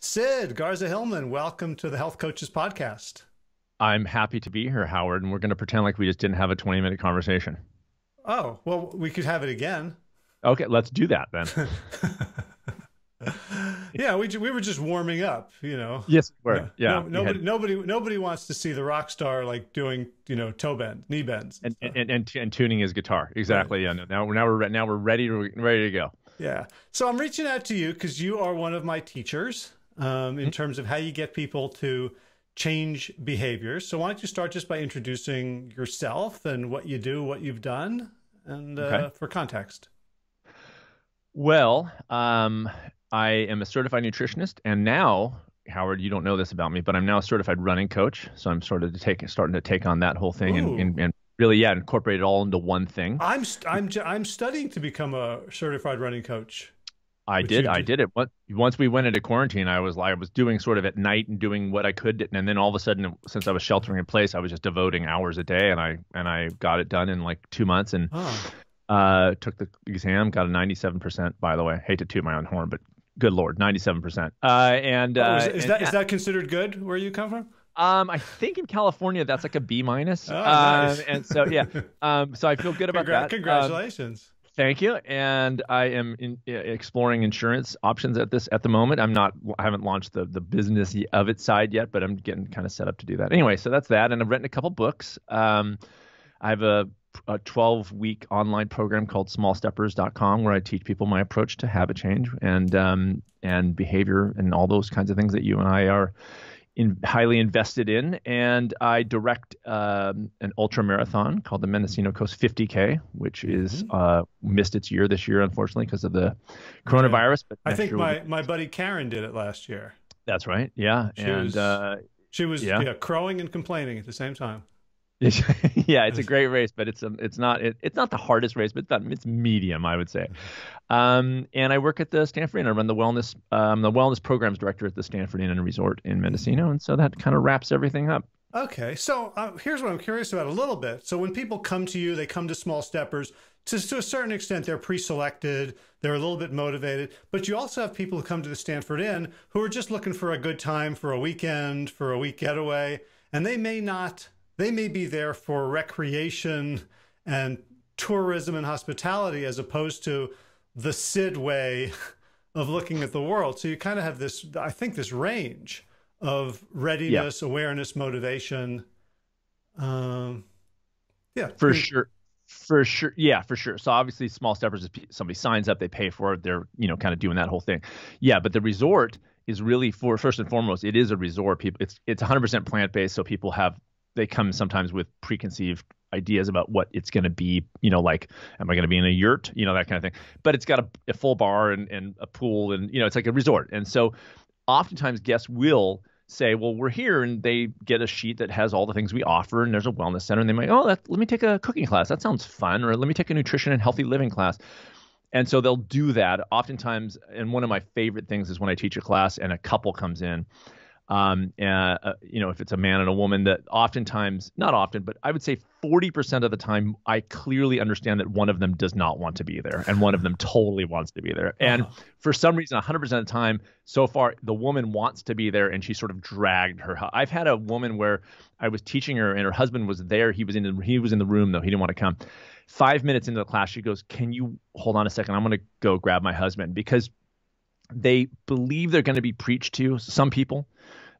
Sid Garza-Hillman, welcome to the Health Coaches Podcast. I'm happy to be here, Howard, and we're going to pretend like we just didn't have a 20-minute conversation. Oh, well, we could have it again. Okay, let's do that then. Yeah, we were just warming up, you know. Yes, we were. Yeah. Nobody wants to see the rock star like doing, knee bends, and tuning his guitar. Exactly. Right. Yeah. Now we're ready to go. Yeah. So I'm reaching out to you because you are one of my teachers in terms of how you get people to change behaviors. So why don't you start just by introducing yourself and what you do, what you've done, and for context. Well, I am a certified nutritionist, and now, Howard, you don't know this about me, but I'm now a certified running coach. So I'm starting to take on that whole thing and really, incorporate it all into one thing. I'm studying to become a certified running coach. I did it. Once we went into quarantine, I was doing sort of at night and doing what I could, and then all of a sudden, since I was sheltering in place, I was just devoting hours a day, and I got it done in like 2 months, and took the exam, got a 97%. By the way, hate to toot my own horn, but good Lord, 97%. Is that considered good where you come from? I think in California that's like a B minus. Oh, nice. And so so I feel good about that. Congratulations. Thank you. And I am exploring insurance options at the moment. I haven't launched the business of it side yet, but I'm getting kind of set up to do that. Anyway, so that's that. And I've written a couple books. I have a 12-week online program called smallsteppers.com where I teach people my approach to habit change and behavior and all those kinds of things that you and I are highly invested in. And I direct an ultra marathon called the Mendocino Coast 50K, which is missed its year this year, unfortunately, because of the coronavirus. But I think my buddy Karen did it last year. That's right. Yeah. She was crowing and complaining at the same time. Yeah, it's a great race, but it's not the hardest race, but it's medium, I would say. And I work at the Stanford Inn. I run the wellness programs director at the Stanford Inn and Resort in Mendocino, and so that kind of wraps everything up. Okay, so here's what I'm curious about a little bit. So when people come to you, they come to Small Steppers. To a certain extent, they're pre-selected. They're a little bit motivated, but you also have people who come to the Stanford Inn who are just looking for a good time, for a weekend, for a week getaway, and they may be there for recreation and tourism and hospitality as opposed to the Sid way of looking at the world. So you kind of have this range of readiness, awareness, motivation. For sure. Yeah, for sure. So obviously Small Steppers, if somebody signs up, they pay for it. They're, kind of doing that whole thing. Yeah. But the resort is really first and foremost, it is a resort. It's 100% plant-based. So they come sometimes with preconceived ideas about what it's going to be, like, am I going to be in a yurt, that kind of thing. But it's got a full bar and a pool and, it's like a resort. And so oftentimes guests will say, well, we're here, and they get a sheet that has all the things we offer, and there's a wellness center, and they might, let me take a cooking class. That sounds fun. Or let me take a nutrition and healthy living class. And so they'll do that oftentimes. And one of my favorite things is when I teach a class and a couple comes in. If it's a man and a woman, that oftentimes, not often, but I would say 40% of the time, I clearly understand that one of them does not want to be there and one of them totally wants to be there. And for some reason, 100% of the time so far, the woman wants to be there and she sort of dragged her. I've had a woman where I was teaching her and her husband was there. He was in the room though. He didn't want to come. 5 minutes into the class, she goes, "Can you hold on a second? I'm going to go grab my husband," because they believe they're going to be preached to. Some people,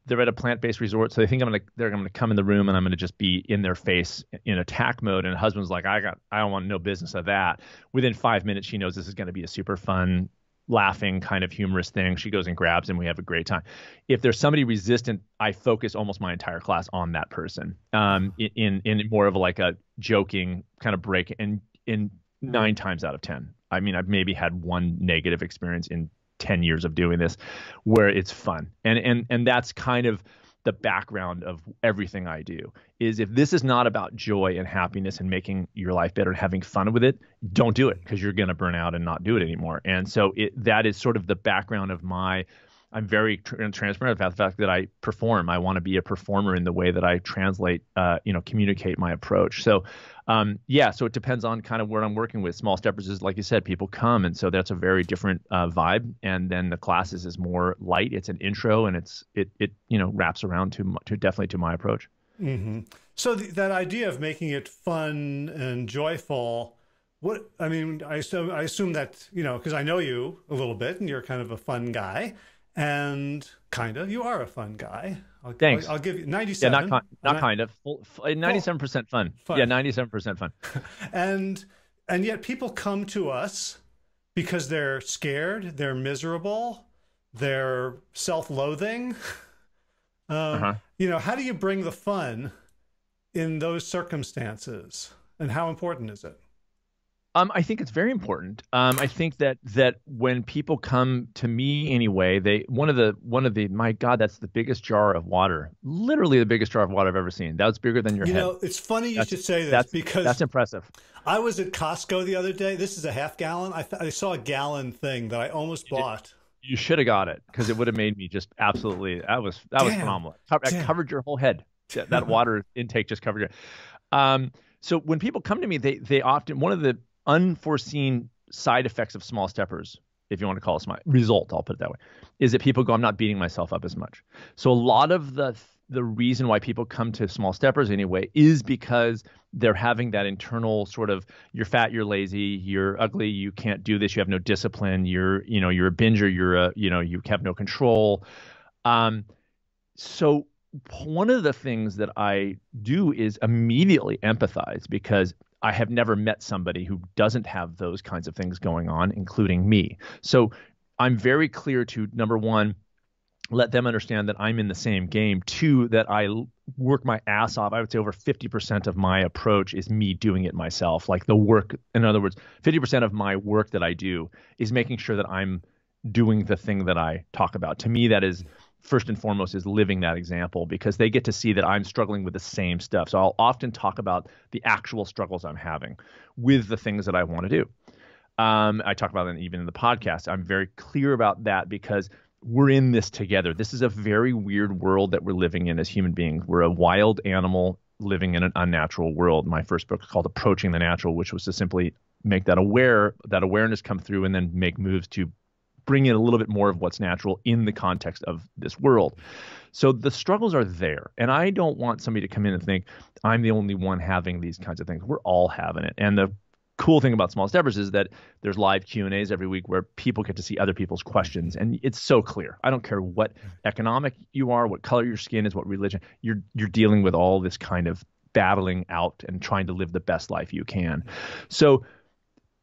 they're at a plant-based resort, so they think they're going to come in the room and I'm going to just be in their face in attack mode. And the husband's like, I don't want no business of that. Within 5 minutes, she knows this is going to be a super fun, laughing, kind of humorous thing. She goes and grabs him. We have a great time. If there's somebody resistant, I focus almost my entire class on that person, in more of like a joking kind of break. And in 9 times out of 10, I mean, I've maybe had one negative experience in 10 years of doing this where it's fun. And that's kind of the background of everything I do. Is if this is not about joy and happiness and making your life better and having fun with it, don't do it, because you're going to burn out and not do it anymore. And so that is sort of the background of my I'm very transparent about the fact that I perform. I want to be a performer in the way that I translate, communicate my approach. So, so it depends on kind of where I'm working with. Small steppers is, like you said, people come, and so that's a very different vibe. And then the classes is more light. It's an intro, and it wraps around definitely to my approach. Mm-hmm. So that idea of making it fun and joyful. I assume that, because I know you a little bit and you're kind of a fun guy, and you are a fun guy. Thanks. I'll give you 97. Yeah, not kind of. 97% fun. Yeah, 97% fun. And yet people come to us because they're scared, they're miserable, they're self-loathing. How do you bring the fun in those circumstances, and how important is it? I think it's very important. I think that when people come to me anyway, one of the my God, that's the biggest jar of water, literally the biggest jar of water I've ever seen. That was bigger than your head. It's funny you should say this, because that's impressive. I was at Costco the other day. This is a half gallon. I saw a gallon thing that I almost bought. You should have got it, because it would have made me just absolutely. That was phenomenal. It covered your whole head. That water intake just covered it. So when people come to me, they often, one of the unforeseen side effects of small steppers, if you want to call it small result, I'll put it that way, is that people go, I'm not beating myself up as much. So a lot of the reason why people come to small steppers anyway is because they're having that internal sort of, you're fat, you're lazy, you're ugly, you can't do this, you have no discipline, you're a binger, you have no control. So one of the things that I do is immediately empathize, because I have never met somebody who doesn't have those kinds of things going on, including me. So I'm very clear to, number one, let them understand that I'm in the same game. Two, that I work my ass off. I would say over 50% of my approach is me doing it myself. Like the work, in other words, 50% of my work that I do is making sure that I'm doing the thing that I talk about. To me, that is first and foremost is living that example, because they get to see that I'm struggling with the same stuff. So I'll often talk about the actual struggles I'm having with the things that I want to do. I talk about them even in the podcast. I'm very clear about that, because we're in this together. This is a very weird world that we're living in as human beings. We're a wild animal living in an unnatural world. My first book is called Approaching the Natural, which was to simply make that awareness come through, and then make moves to bring in a little bit more of what's natural in the context of this world. So the struggles are there. And I don't want somebody to come in and think, I'm the only one having these kinds of things. We're all having it. And the cool thing about Small Steppers is that there's live Q&As every week where people get to see other people's questions. And it's so clear. I don't care what economic you are, what color your skin is, what religion, you're dealing with all this kind of battling out and trying to live the best life you can. So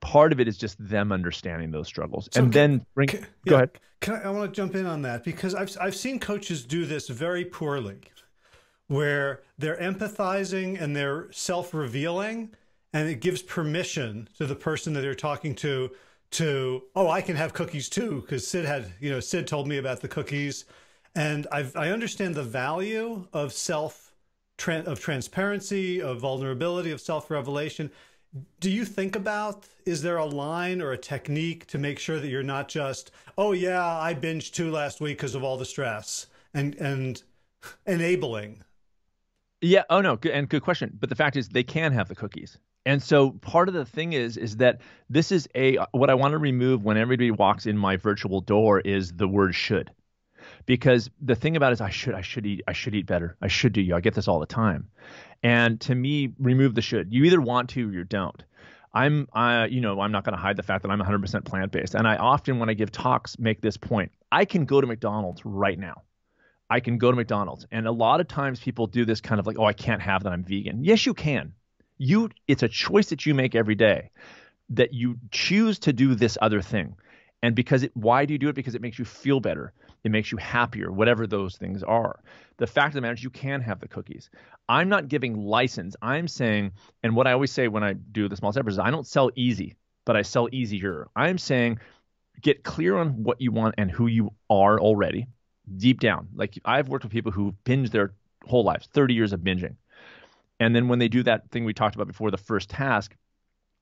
part of it is just them understanding those struggles, and then go ahead. I want to jump in on that, because I've seen coaches do this very poorly, where they're empathizing and they're self-revealing, and it gives permission to the person that they're talking to, oh, I can have cookies too, because Sid told me about the cookies, and I understand the value of transparency, of vulnerability, of self-revelation. Do you think about, is there a line or a technique to make sure that you're not just, oh yeah, I binged 2 last week because of all the stress, and enabling? Yeah. Oh no. And good question. But the fact is, they can have the cookies. And so part of the thing is that this is what I want to remove when everybody walks in my virtual door is the word should. Because the thing about it is I should eat better. I should do. I get this all the time. And to me, remove the should. You either want to or you don't. I'm not going to hide the fact that I'm 100% plant-based. And I often, when I give talks, make this point. I can go to McDonald's right now. I can go to McDonald's. And a lot of times people do this kind of like, oh, I can't have that, I'm vegan. Yes, you can. It's a choice that you make every day, that you choose to do this other thing. And why do you do it? Because it makes you feel better. It makes you happier, whatever those things are. The fact of the matter is you can have the cookies. I'm not giving license. I'm saying, and what I always say when I do the Small Steppers is I don't sell easy, but I sell easier. I'm saying get clear on what you want and who you are already, deep down. Like I've worked with people who binge their whole lives, 30 years of binging. And then when they do that thing we talked about before, the first task,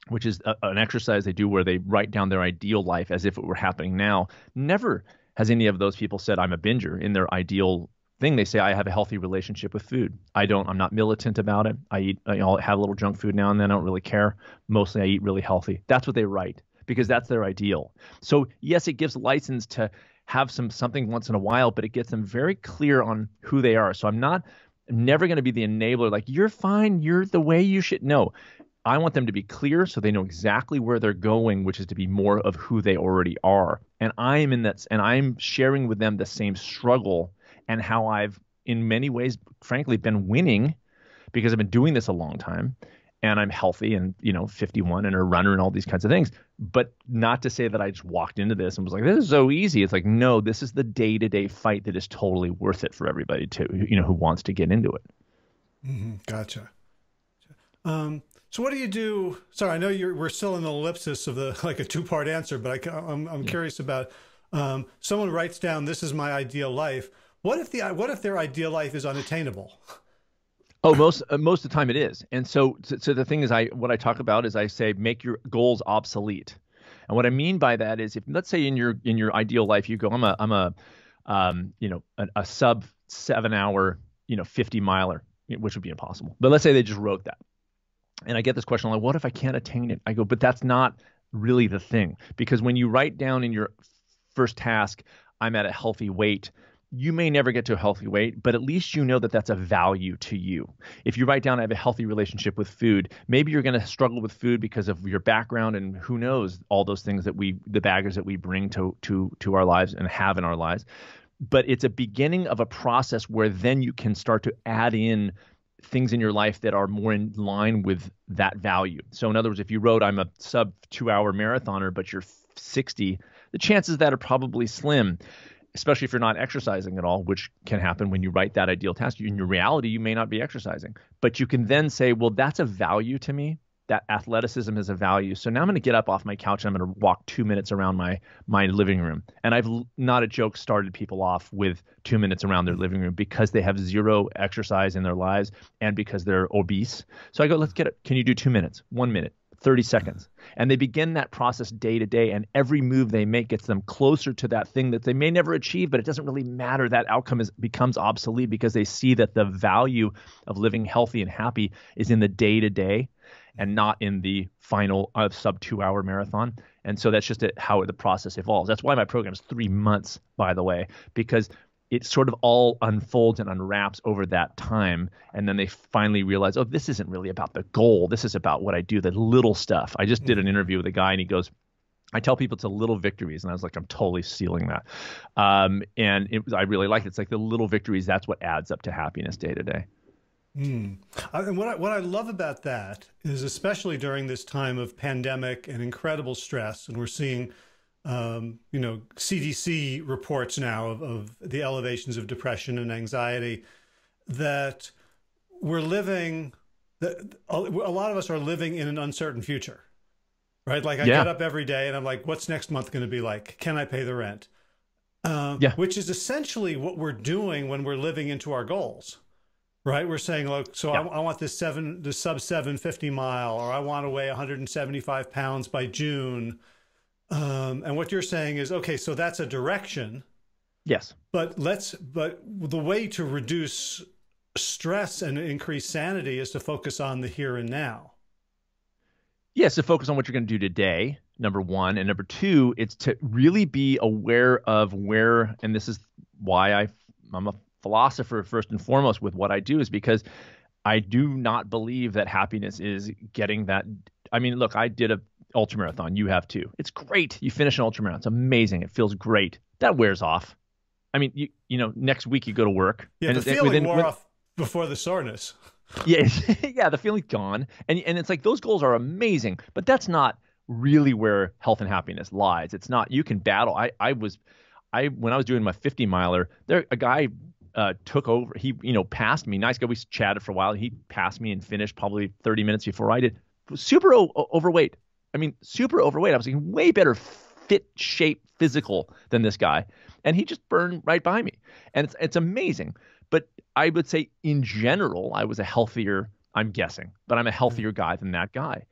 which is an exercise they do where they write down their ideal life as if it were happening now, never has any of those people said I'm a binger in their ideal thing? They say I have a healthy relationship with food. I'm not militant about it. I'll have a little junk food now and then. I don't really care. Mostly I eat really healthy. That's what they write because that's their ideal. So yes, it gives license to have something once in a while, but it gets them very clear on who they are. So I'm never going to be the enabler, like you're fine, you're the way you should. No, I want them to be clear so they know exactly where they're going, which is to be more of who they already are. And I'm sharing with them the same struggle and how I've, in many ways, frankly, been winning because I've been doing this a long time and I'm healthy and, 51 and a runner and all these kinds of things. But not to say that I just walked into this and was like, this is so easy. It's like, no, this is the day-to-day fight that is totally worth it for everybody who wants to get into it. Mm-hmm. Gotcha. So what do you do? Sorry, I know we're still in the ellipsis of like a two-part answer, but I'm curious about someone writes down, this is my ideal life. What if their ideal life is unattainable? Oh, most of the time it is. And so the thing is, what I talk about is I say make your goals obsolete. And what I mean by that is, if let's say in your ideal life you go, I'm a sub 7 hour 50 miler, which would be impossible. But let's say they just wrote that. And I get this question like, what if I can't attain it? I go, but that's not really the thing, because when you write down in your first task, I'm at a healthy weight, you may never get to a healthy weight, but at least you know that that's a value to you. If you write down, I have a healthy relationship with food, maybe you're going to struggle with food because of your background and who knows, all those things the baggage that we bring to our lives and have in our lives. But it's a beginning of a process where then you can start to add in things in your life that are more in line with that value. So in other words, if you wrote, I'm a sub 2 hour marathoner, but you're 60, the chances of that are probably slim, especially if you're not exercising at all, which can happen when you write that ideal task. In your reality, you may not be exercising, but you can then say, well, that's a value to me. That athleticism is a value. So now I'm going to get up off my couch and I'm going to walk 2 minutes around my living room. And I've not a joke started people off with 2 minutes around their living room because they have zero exercise in their lives and because they're obese. So I go, let's get it. Can you do 2 minutes, 1 minute, 30 seconds? And they begin that process day to day. And every move they make gets them closer to that thing that they may never achieve, but it doesn't really matter. That outcome becomes obsolete because they see that the value of living healthy and happy is in the day to day and not in the final sub 2 hour marathon. And so that's just how the process evolves. That's why my program is 3 months, by the way, because it sort of all unfolds and unwraps over that time. And then they finally realize, oh, this isn't really about the goal. This is about what I do, the little stuff. I just did an interview with a guy and he goes, I tell people it's the little victories. And I was like, I'm totally stealing that. And I really like it. It's like the little victories. That's what adds up to happiness day to day. And what I love about that is, especially during this time of pandemic and incredible stress, and we're seeing, CDC reports now of the elevations of depression and anxiety, that a lot of us are living in an uncertain future, right? Like I get up every day and I'm like, what's next month going to be like? Can I pay the rent? Which is essentially what we're doing when we're living into our goals. Right. We're saying, look, so I want the sub 750 mile, or I want to weigh 175 pounds by June. And what you're saying is, okay, so that's a direction. Yes. But the way to reduce stress and increase sanity is to focus on the here and now. Yes. To focus on what you're going to do today, number one. And number two, it's to really be aware of where, and this is why I'm a philosopher first and foremost with what I do, is because I do not believe that happiness is getting that. I mean, look, I did a ultramarathon. You have too. It's great. You finish an ultramarathon. It's amazing. It feels great. That wears off. I mean, next week you go to work. Yeah, and the feeling wore off before the soreness. Yeah, yeah, the feeling's gone. And it's like those goals are amazing, but that's not really where health and happiness lies. It's not. You can battle. When I was doing my 50 miler, a guy took over. He, passed me. Nice guy. We chatted for a while. He passed me and finished probably 30 minutes before I did. Super overweight. I mean, super overweight. I was in way better fit, shape, physical than this guy. And he just burned right by me. And it's amazing. But I would say in general, I was a healthier, I'm guessing, but I'm a healthier guy than that guy.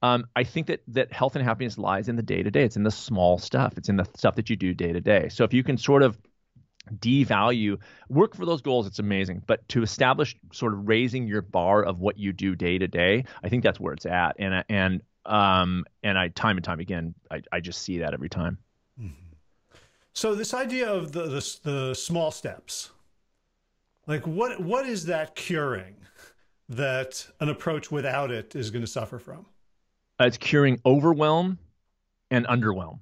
I think that health and happiness lies in the day-to-day. It's in the small stuff. It's in the stuff that you do day to day. So if you can sort of devalue, work for those goals, it's amazing. But to establish sort of raising your bar of what you do day to day, I think that's where it's at. And I time and time again, I just see that every time. Mm-hmm. So this idea of the small steps, like what is that curing that an approach without it is going to suffer from? It's curing overwhelm and underwhelm.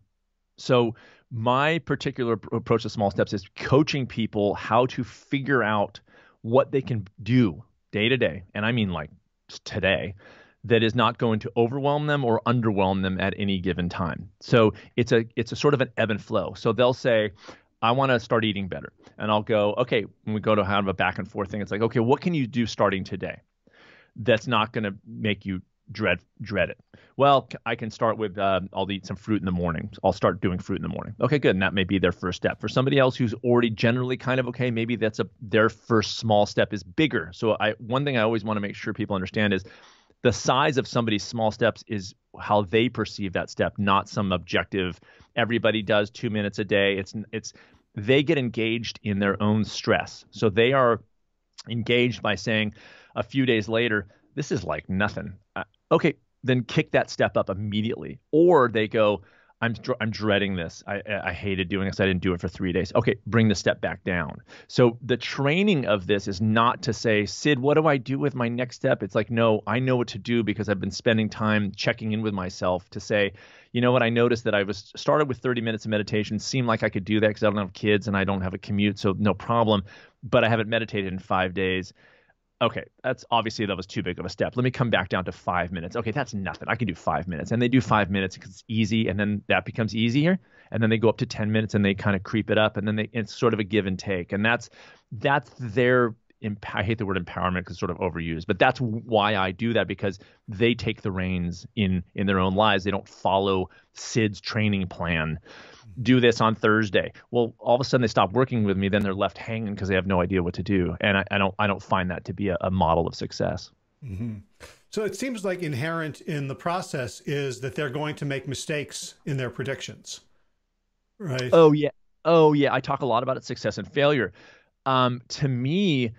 So my particular approach to small steps is coaching people how to figure out what they can do day to day. And I mean like today, that is not going to overwhelm them or underwhelm them at any given time. So it's a sort of an ebb and flow. So they'll say, I want to start eating better. And I'll go, okay, when we go to have a back and forth thing, it's like, okay, what can you do starting today that's not going to make you dread it? Well, I can start with I'll eat some fruit in the morning. I'll start doing fruit in the morning. Okay, good. And that may be their first step. For somebody else who's already generally kind of okay, maybe their first small step is bigger. So one thing I always want to make sure people understand is the size of somebody's small steps is how they perceive that step, not some objective. Everybody does 2 minutes a day. It's they get engaged in their own stress. So they are engaged by saying a few days later, this is like nothing. Okay, then kick that step up immediately. Or they go, I'm dreading this. I hated doing this. I didn't do it for 3 days. Okay, bring the step back down. So the training of this is not to say, Sid, what do I do with my next step? It's like, no, I know what to do because I've been spending time checking in with myself to say, you know what, I noticed that I started with 30 minutes of meditation, seemed like I could do that because I don't have kids and I don't have a commute, so no problem. But I haven't meditated in 5 days. Okay, that was too big of a step. Let me come back down to 5 minutes. Okay, that's nothing. I can do 5 minutes. And they do 5 minutes because it's easy, and then that becomes easier. And then they go up to 10 minutes and they kind of creep it up, and then it's sort of a give and take. And that's their I hate the word empowerment because it's sort of overused, but that's why I do that, because they take the reins in their own lives. They don't follow Sid's training plan. Do this on Thursday. Well, all of a sudden they stop working with me. Then they're left hanging because they have no idea what to do. And I don't find that to be a model of success. Mm-hmm. So it seems like inherent in the process is that they're going to make mistakes in their predictions, right? Oh yeah. I talk a lot about success and failure. To me,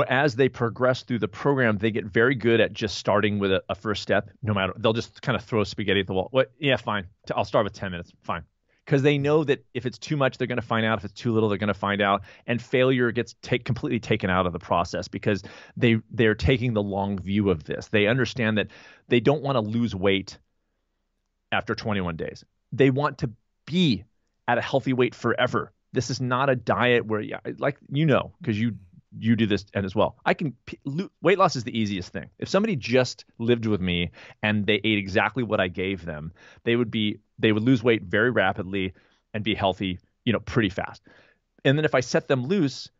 as they progress through the program, they get very good at just starting with a first step. No matter, they'll just kind of throw spaghetti at the wall. What? Yeah, fine. I'll start with 10 minutes. Fine. Because they know that if it's too much, they're going to find out. If it's too little, they're going to find out. And failure gets completely taken out of the process because they're taking the long view of this. They understand that they don't want to lose weight after 21 days. They want to be at a healthy weight forever. This is not a diet where, like, because you do this and as well. Weight loss is the easiest thing. If somebody just lived with me and they ate exactly what I gave them, they would lose weight very rapidly and be healthy, pretty fast. And then if I set them loose,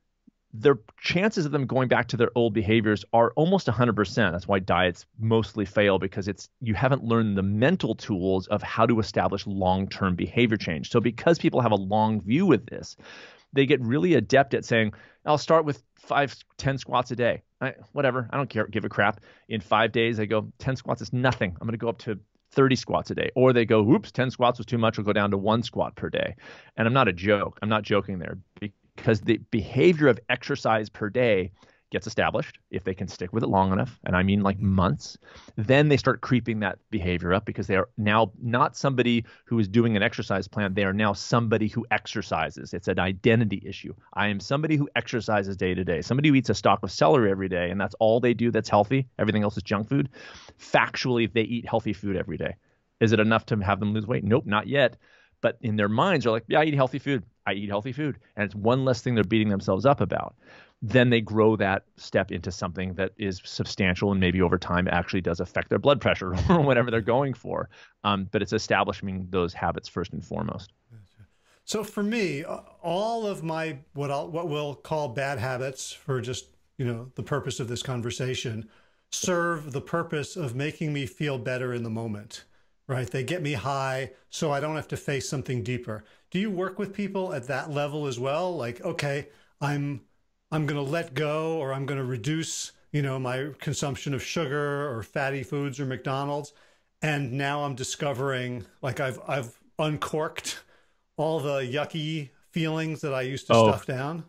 their chances of them going back to their old behaviors are almost 100%. That's why diets mostly fail, because you haven't learned the mental tools of how to establish long-term behavior change. So because people have a long view with this, they get really adept at saying, I'll start with 5-10 squats a day. Whatever. I don't care. Give a crap. In 5 days, they go, 10 squats is nothing. I'm going to go up to 30 squats a day. Or they go, oops, 10 squats was too much. We'll go down to 1 squat per day. And I'm not joking there, because the behavior of exercise per day gets established if they can stick with it long enough. And I mean like months. Then they start creeping that behavior up because they are now not somebody who is doing an exercise plan. They are now somebody who exercises. It's an identity issue. I am somebody who exercises day to day. Somebody who eats a stalk of celery every day and that's all they do that's healthy. Everything else is junk food. Factually, they eat healthy food every day. Is it enough to have them lose weight? Nope, not yet. But in their minds, they're like, yeah, I eat healthy food. I eat healthy food. And it's one less thing they're beating themselves up about. Then they grow that step into something that is substantial and maybe over time actually does affect their blood pressure or whatever they're going for. But it's establishing those habits first and foremost. So for me, all of my what we'll call bad habits, for just the purpose of this conversation, serve the purpose of making me feel better in the moment. Right? They get me high so I don't have to face something deeper. Do you work with people at that level as well? Like, okay, I'm going to let go, or I'm going to reduce, my consumption of sugar or fatty foods or McDonald's. And now I'm discovering, like, I've uncorked all the yucky feelings that I used to stuff down.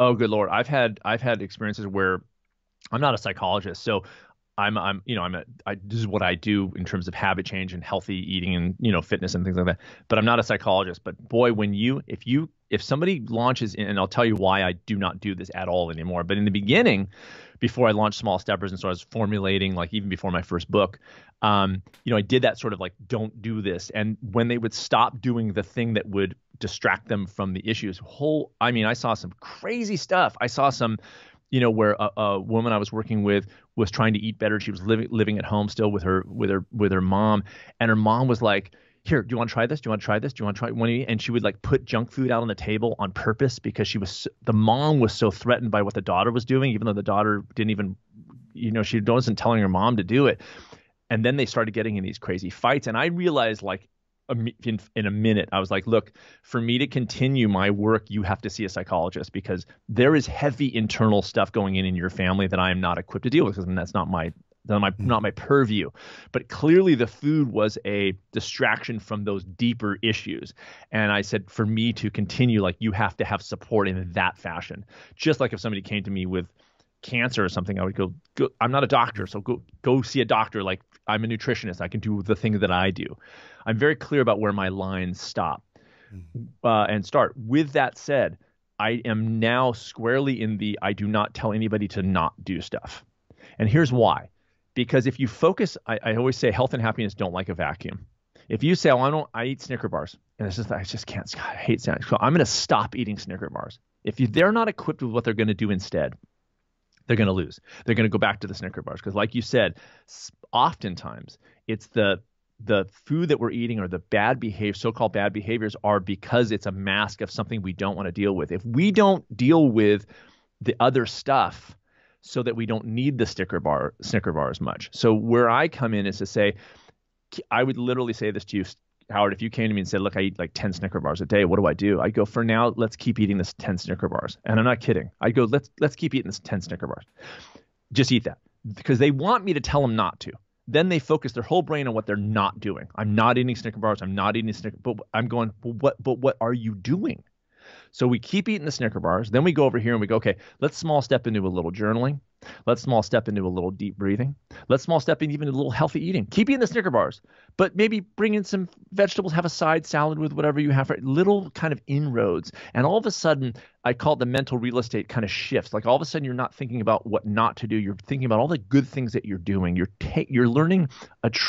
Oh, good Lord. I've had experiences where I'm not a psychologist, so this is what I do in terms of habit change and healthy eating and, fitness and things like that. But I'm not a psychologist. But boy, if somebody launches in, and I'll tell you why I do not do this at all anymore. But in the beginning, before I launched Small Steppers and so I was formulating, like even before my first book, I did that sort of like, don't do this. And when they would stop doing the thing that would distract them from the issues, I saw some crazy stuff. I saw some, where a woman I was working with was trying to eat better. She was living at home still with her mom, and her mom was like, "Here, do you want to try this? Do you want to try this? Do you want to try one?" And she would like put junk food out on the table on purpose because the mom was so threatened by what the daughter was doing, even though the daughter didn't even, she wasn't telling her mom to do it. And then they started getting in these crazy fights, and I realized like, in a minute, I was like, look, for me to continue my work, you have to see a psychologist because there is heavy internal stuff going in your family that I am not equipped to deal with, because that's not my purview. But clearly the food was a distraction from those deeper issues. And I said, for me to continue, like, you have to have support in that fashion. Just like if somebody came to me with cancer or something, I would go, I'm not a doctor, so go see a doctor. Like, I'm a nutritionist. I can do the thing that I do. I'm very clear about where my lines stop and start. With that said, I am now squarely in the I do not tell anybody to not do stuff. And here's why. Because if you focus, I always say health and happiness don't like a vacuum. If you say, I eat Snicker bars, and I just can't, God, I hate Snickers. I'm going to stop eating Snicker bars. If they're not equipped with what they're going to do instead, they're going to lose. They're going to go back to the Snicker bars because, like you said, oftentimes it's the food that we're eating or the so-called bad behaviors are because it's a mask of something we don't want to deal with. If we don't deal with the other stuff so that we don't need the Snicker bar as much. So where I come in is to say, I would literally say this to you, Howard, if you came to me and said, look, I eat like 10 Snicker bars a day, what do? I go, for now, let's keep eating this 10 Snicker bars. And I'm not kidding. I go, let's keep eating this 10 Snicker bars. Just eat that. Because they want me to tell them not to. Then they focus their whole brain on what they're not doing. I'm not eating Snicker bars. I'm not eating Snicker, but I'm going, but what are you doing? So we keep eating the Snicker bars. Then we go over here and we go, okay, let's small step into a little journaling. Let's small step into a little deep breathing. Let's small step into even a little healthy eating. Keep eating the Snicker bars, but maybe bring in some vegetables, have a side salad with whatever you have, little kind of inroads. And all of a sudden, I call it the mental real estate kind of shifts. Like all of a sudden, you're not thinking about what not to do. You're thinking about all the good things that you're doing. You're learning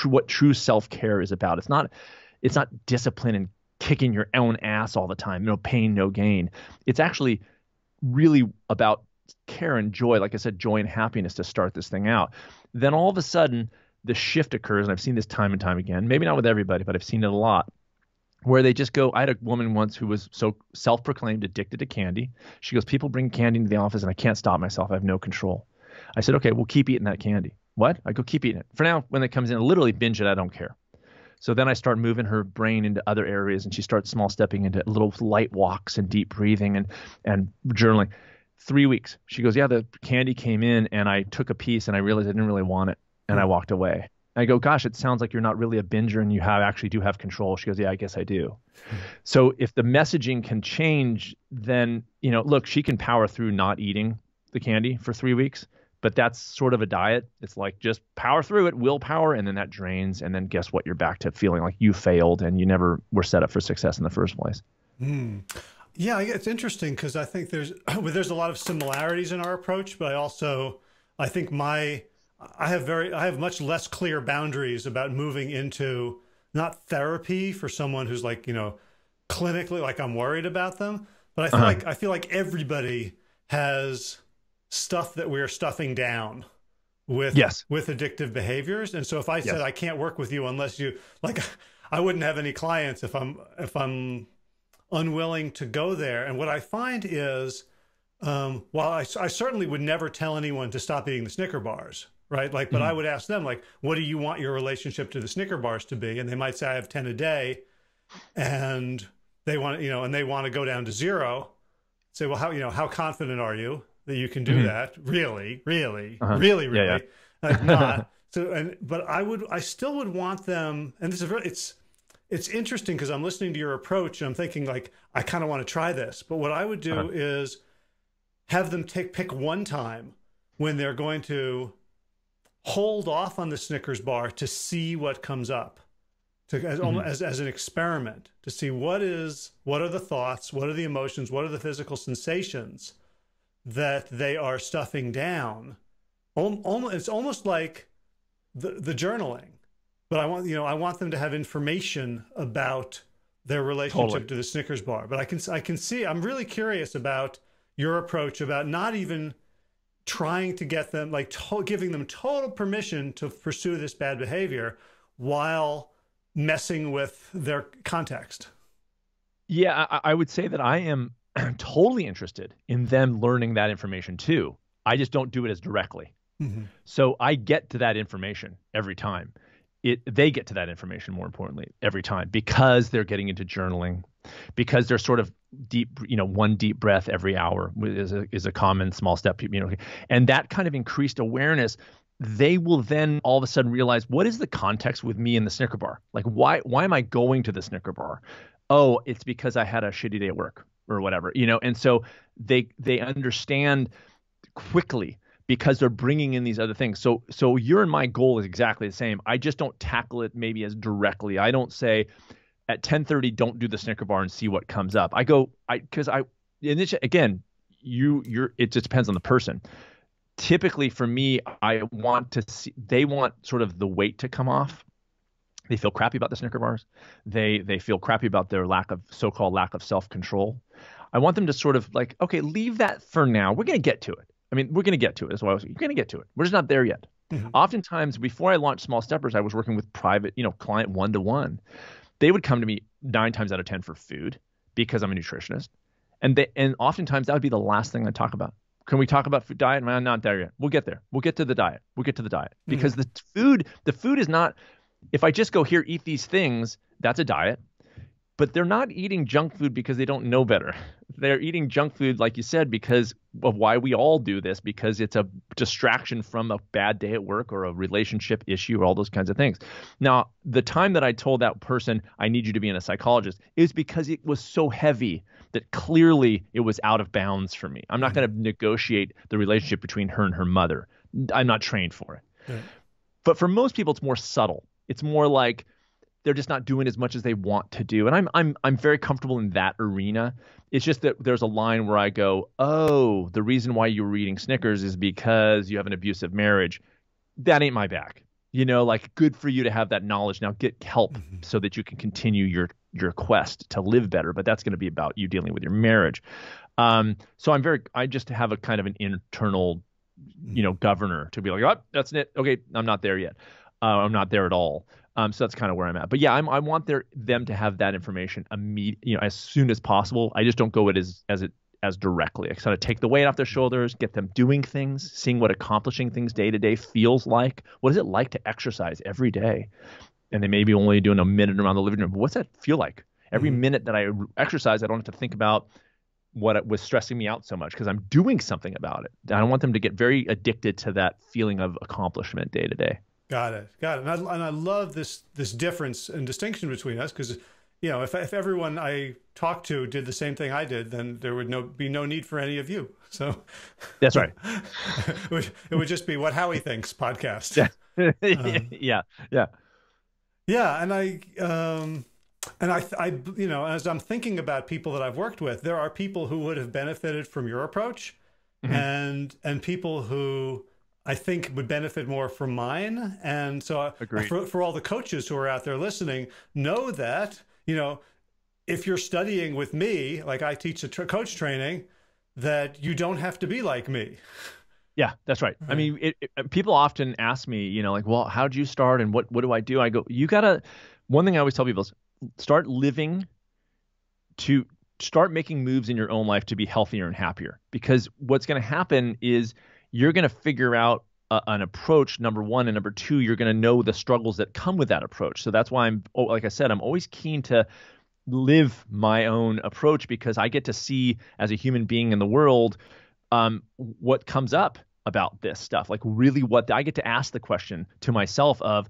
what true self-care is about. It's not discipline and kicking your own ass all the time, no pain, no gain. It's actually really about care and joy, like I said, joy and happiness to start this thing out. Then all of a sudden, the shift occurs, and I've seen this time and time again, maybe not with everybody, but I've seen it a lot, where they just go, I had a woman once who was so self-proclaimed addicted to candy. She goes, people bring candy into the office, and I can't stop myself. I have no control. I said, okay, we'll keep eating that candy. What? I go, keep eating it. For now, when it comes in, I literally binge it. I don't care. So then I start moving her brain into other areas, and she starts small stepping into little light walks and deep breathing and journaling. 3 weeks. She goes, yeah, the candy came in and I took a piece and I realized I didn't really want it. And I walked away. I go, gosh, it sounds like you're not really a binger and you actually do have control. She goes, yeah, I guess I do. So if the messaging can change, then, look, she can power through not eating the candy for 3 weeks, but that's sort of a diet. It's like, just power through it, willpower, and then that drains. And then guess what? You're back to feeling like you failed and you never were set up for success in the first place. Yeah, it's interesting because I think there's a lot of similarities in our approach, but I think I have much less clear boundaries about moving into not therapy for someone who's like, clinically, like I'm worried about them, but I feel like everybody has stuff that we're stuffing down with addictive behaviors. And so if I said I can't work with you unless you, like, I wouldn't have any clients if I'm unwilling to go there. And what I find is, while I certainly would never tell anyone to stop eating the Snicker bars, right? Like, but I would ask them, like, what do you want your relationship to the Snicker bars to be? And they might say, I have 10 a day, and they want, and they want to go down to 0. Say, well, how confident are you that you can do that? Really? Yeah. Like, not. But I still would want them, and this is really, it's interesting because I'm listening to your approach and I'm thinking like, I kind of want to try this. But what I would do is have them pick one time when they're going to hold off on the Snickers bar to see what comes up, as an experiment, to see what are the thoughts, what are the emotions, what are the physical sensations that they are stuffing down. It's almost like the journaling. But I want them to have information about their relationship to the Snickers bar. But I can see, I'm really curious about your approach about not even trying to get them, like giving them total permission to pursue this bad behavior while messing with their context. Yeah, I would say that I am totally interested in them learning that information too. I just don't do it as directly. Mm-hmm. So I get to that information every time. They get to that information, more importantly, every time, because they're getting into journaling, because they're sort of deep, one deep breath every hour is a common small step, and that kind of increased awareness. They will then all of a sudden realize, what is the context with me in the Snicker bar? Like, why am I going to the Snicker bar? Oh, it's because I had a shitty day at work or whatever, and so they understand quickly, because they're bringing in these other things. So your and my goal is exactly the same. I just don't tackle it maybe as directly. I don't say at 10:30, don't do the Snicker bar and see what comes up. I go, again, it just depends on the person. Typically for me, I want to see, they want sort of the weight to come off. They feel crappy about the Snicker bars. They feel crappy about their so-called lack of self-control. I want them to sort of like, okay, leave that for now. We're going to get to it. We're going to get to it as well. You're going to get to it. We're just not there yet. Mm-hmm. Oftentimes, before I launched Small Steppers, I was working with private, client one-to-one. They would come to me 9 times out of 10 for food because I'm a nutritionist. And oftentimes that would be the last thing I talk about. Can we talk about food diet? I'm not there yet. We'll get there. We'll get to the diet. Because the food is not, if I just go here, eat these things, that's a diet. But they're not eating junk food because they don't know better. They're eating junk food, like you said, because of why we all do this, because it's a distraction from a bad day at work or a relationship issue or all those kinds of things. Now, the time that I told that person, I need you to be in a psychologist, is because it was so heavy that clearly it was out of bounds for me. I'm not going to negotiate the relationship between her and her mother. I'm not trained for it. Right. But for most people, it's more subtle. It's more like they're just not doing as much as they want to do. And I'm very comfortable in that arena. It's just that there's a line where I go, oh, the reason why you were eating Snickers is because you have an abusive marriage. That ain't my bag. Like, good for you to have that knowledge. Now get help so that you can continue your quest to live better. But that's going to be about you dealing with your marriage. So I just have a kind of an internal, governor to be like, oh, that's it. Okay, I'm not there yet. I'm not there at all. So that's kind of where I'm at. But yeah, I want them to have that information as soon as possible. I just don't go as directly. I kind of take the weight off their shoulders, get them doing things, seeing what accomplishing things day to day feels like. What is it like to exercise every day? And they may be only doing a minute around the living room. But what's that feel like? Every minute that I exercise, I don't have to think about what was stressing me out so much because I'm doing something about it. I don't want them to get very addicted to that feeling of accomplishment day to day. Got it. And I love this difference and distinction between us because, if everyone I talked to did the same thing I did, then there would be no need for any of you. So that's right. it would just be What Howie Thinks podcast. Yeah. Yeah. And I as I'm thinking about people that I've worked with, there are people who would have benefited from your approach and people who I think would benefit more from mine. And so for all the coaches who are out there listening, know that, if you're studying with me, like I teach coach training, that you don't have to be like me. Yeah, that's right. I mean, people often ask me, like, well, how'd you start and what do I do? I go, one thing I always tell people is start making moves in your own life to be healthier and happier. Because what's going to happen is you're going to figure out an approach, number one, and number two, you're going to know the struggles that come with that approach. So that's why like I said, I'm always keen to live my own approach because I get to see as a human being in the world what comes up about this stuff. Like really what I get to ask the question to myself of,